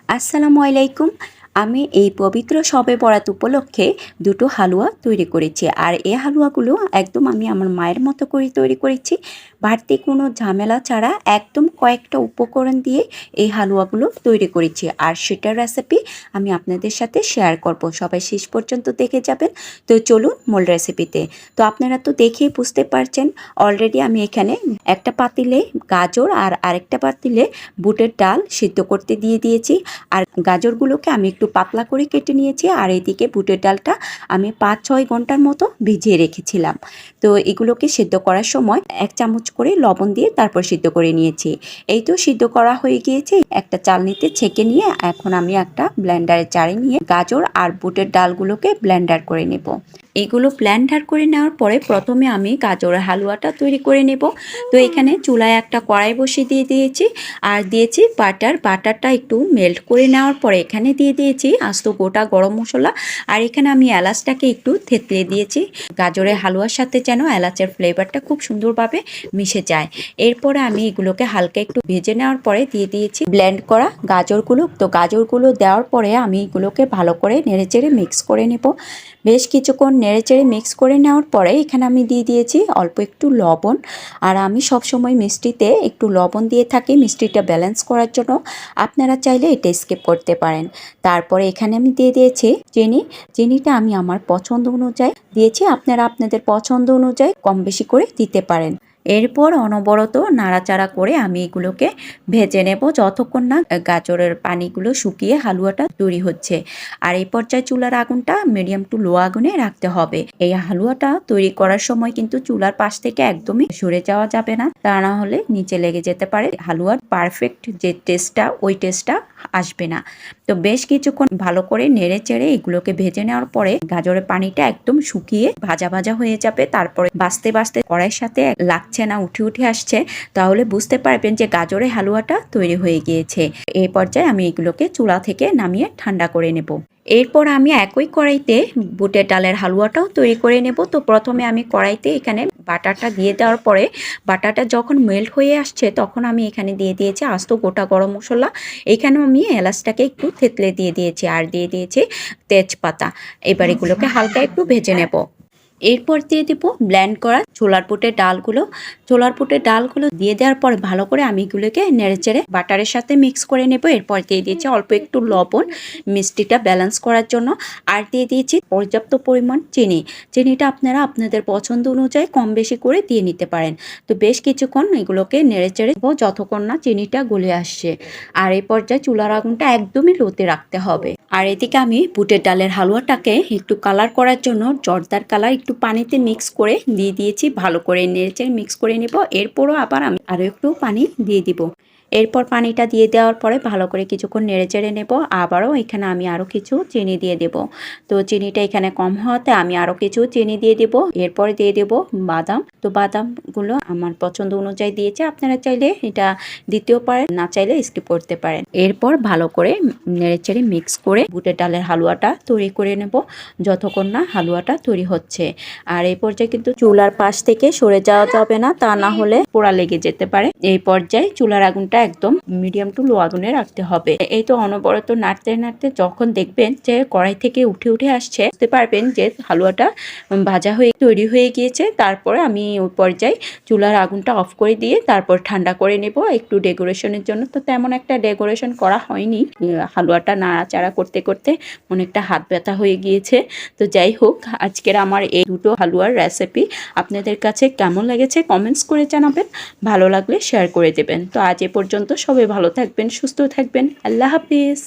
আসসালামু আলাইকুম। আমি এই পবিত্র শবে বরাত উপলক্ষে দুটো হালুয়া তৈরি করেছি। আর এই হালুয়াগুলো একদম আমি আমার মায়ের মতো করে তৈরি করেছি। বাড়তি কোনো ঝামেলা ছাড়া একদম কয়েকটা উপকরণ দিয়ে এই হালুয়াগুলো তৈরি করেছি। আর সেটার রেসিপি আমি আপনাদের সাথে শেয়ার করব। সবাই শেষ পর্যন্ত দেখে যাবেন। তো চলুন মূল রেসিপিতে। তো আপনারা তো দেখেই বুঝতে পারছেন অলরেডি আমি এখানে একটা পাতিলে গাজর আর আরেকটা পাতিলে বুটের ডাল সিদ্ধ করতে দিয়ে দিয়েছি। আর গাজরগুলোকে আমি একটু পাতলা করে কেটে নিয়েছি। আর এদিকে বুটের ডালটা আমি 5-6 ঘন্টার মতো ভিজিয়ে রেখেছিলাম। তো এগুলোকে সিদ্ধ করার সময় 1 চামচ করে লবণ দিয়ে তারপর সিদ্ধ করে নিয়েছি। এই তো সিদ্ধ করা হয়ে গিয়েছে। একটা চালনিতে ছেঁকে নিয়ে এখন আমি একটা ব্লেন্ডারে চাড়ে নিয়ে গাজর আর বুটের ডালগুলোকে ব্লেন্ডার করে নেব। এগুলো ব্লেন্ডার করে নেওয়ার পরে প্রথমে আমি গাজরের হালুয়াটা তৈরি করে নেব। তো এখানে চুলায় একটা কড়াই বসিয়ে দিয়ে দিয়েছি আর দিয়েছি বাটারটা একটু মেল্ট করে নেওয়ার পরে এখানে দিয়ে দিয়েছি আস্ত গোটা গরম মশলা। আর এখানে আমি এলাচটাকে একটু থেতলে দিয়েছি গাজরের হালুয়ার সাথে যেন এলাচের ফ্লেভারটা খুব সুন্দরভাবে মিশে যায়। এরপরে আমি এগুলোকে হালকা একটু ভেজে নেওয়ার পরে দিয়ে দিয়েছি ব্লেন্ড করা গাজরগুলো। তো গাজরগুলো দেওয়ার পরে আমি এগুলোকে ভালো করে নেড়েচেড়ে মিক্স করে নেব। বেশ কিছুক্ষণ নেড়েচেড়ে মিক্স করে নেওয়ার পরে এখানে আমি দিয়ে দিয়েছি অল্প একটু লবণ। আর আমি সবসময় মিষ্টিতে একটু লবণ দিয়ে থাকি মিষ্টিটা ব্যালেন্স করার জন্য। আপনারা চাইলে এটা স্কিপ করতে পারেন। তারপরে এখানে আমি দিয়ে দিয়েছি চিনিটা আমি আমার পছন্দ অনুযায়ী দিয়েছি। আপনারা আপনাদের পছন্দ অনুযায়ী কম বেশি করে দিতে পারেন। এরপর অনবরত নাড়াচাড়া করে আমি এগুলোকে ভেজে নেব যতক্ষণ না গাজরের পানিগুলো শুকিয়ে হালুয়াটা তৈরি হচ্ছে। আর এই পর্যায়ে চুলার আগুনটা মিডিয়াম টু লো আগুনে রাখতে হবে। এই হালুয়াটা তৈরি করার সময় কিন্তু চুলার পাশ থেকে একদমই সরে যাওয়া যাবে না, তা না হলে নিচে লেগে যেতে পারে। হালুয়ার পারফেক্ট যে টেস্টটা ওই টেস্টটা আসবে না। তো বেশ কিছুক্ষণ ভালো করে নেড়ে চেড়ে এগুলোকে ভেজে নেওয়ার পরে গাজরের পানিটা একদম শুকিয়ে ভাজা ভাজা হয়ে যাবে। তারপরে বাস্তে বাস্তে কড়াইয়ের সাথে লাগছে না, উঠে উঠে আসছে, তাহলে বুঝতে পারবেন যে গাজরের হালুয়াটা তৈরি হয়ে গিয়েছে। এই পর্যায়ে আমি এগুলোকে চুলা থেকে নামিয়ে ঠান্ডা করে নেব। এরপর আমি একই কড়াইতে বুটের ডালের হালুয়াটাও তৈরি করে নেব। তো প্রথমে আমি কড়াইতে এখানে বাটারটা দিয়ে দেওয়ার পরে বাটারটা যখন মেল্ট হয়ে আসছে তখন আমি এখানে দিয়ে দিয়েছি আস্ত গোটা গরম মশলা। এখানেও আমি এলাচটাকে একটু থেতলে দিয়ে দিয়েছি আর দিয়ে দিয়েছি তেজপাতা। এবার এগুলোকে হালকা একটু ভেজে নেব। এরপর দিয়ে দেব ব্লেন্ড করা ছোলার বুটের ডালগুলো দিয়ে দেওয়ার পরে ভালো করে আমি এগুলোকে নেড়েচেড়ে বাটারের সাথে মিক্স করে নেব। এরপর দিয়ে দিয়েছি অল্প একটু লবণ মিষ্টিটা ব্যালেন্স করার জন্য। আর দিয়ে দিয়েছি পর্যাপ্ত পরিমাণ চিনিটা আপনারা আপনাদের পছন্দ অনুযায়ী কম বেশি করে দিয়ে নিতে পারেন। তো বেশ কিছুক্ষণ এগুলোকে নেড়েচেড়ে যতক্ষণ না চিনিটা গলে আসছে। আর এই পর্যায়ে চুলার আগুনটা একদমই লোতে রাখতে হবে। আর এদিকে আমি বুটের ডালের হালুয়াটাকে একটু কালার করার জন্য জর্দার কালার একটু পানিতে মিক্স করে দিয়ে দিয়েছি। ভালো করে নেড়েচেড়ে মিক্স করে নেব। এরপরও আবার আমি আরও একটু পানি দিয়ে দিব। এরপর পানিটা দিয়ে দেওয়ার পরে ভালো করে কিছুক্ষণ নেড়েচেড়ে নেব। আবারও এখানে আমি আরও কিছু চিনি দিয়ে দেব। তো চিনিটা এখানে কম হওয়াতে আমি আরও কিছু চিনি দিয়ে দেব। এরপরে দিয়ে দেব বাদাম। তো বাদামগুলো আমার পছন্দ অনুযায়ী দিয়েছে, আপনারা চাইলে এটা দিতেও পারেন, না চাইলে স্কিপ করতে পারেন। এরপর ভালো করে নেড়েচেড়ে মিক্স করে বুটের ডালের হালুয়াটা তৈরি করে নেব যতক্ষণ না হালুয়াটা তৈরি হচ্ছে। আর এই পর্যায়ে কিন্তু চুলার পাশ থেকে সরে যাওয়া যাবে না, তা না হলে পোড়া লেগে যেতে পারে। এই পর্যায়ে চুলার আগুনটা একদম মিডিয়াম টু লো আগুনে রাখতে হবে। এই তো অনবরত নাড়তে নাড়তে যখন দেখবেন যে কড়াই থেকে উঠে উঠে আসছে বুঝতে পারবেন যে হালুয়াটা ভাজা হয়ে তৈরি হয়ে গিয়েছে। তারপরে আমি ওই পর্যায়ে চুলার আগুনটা অফ করে দিয়ে তারপর ঠান্ডা করে নেব একটু ডেকোরেশনের জন্য। তো তেমন একটা ডেকোরেশন করা হয়নি, হালুয়াটা নাড়াচাড়া করতে করতে অনেকটা হাত ব্যথা হয়ে গিয়েছে। তো যাই হোক, আজকের আমার এই দুটো হালুয়ার রেসিপি আপনাদের কাছে কেমন লেগেছে কমেন্টস করে জানাবেন। ভালো লাগলে শেয়ার করে দেবেন। তো আজ এ পর্যন্ত, সবাই ভালো থাকবেন, সুস্থ থাকবেন। আল্লাহ হাফিজ।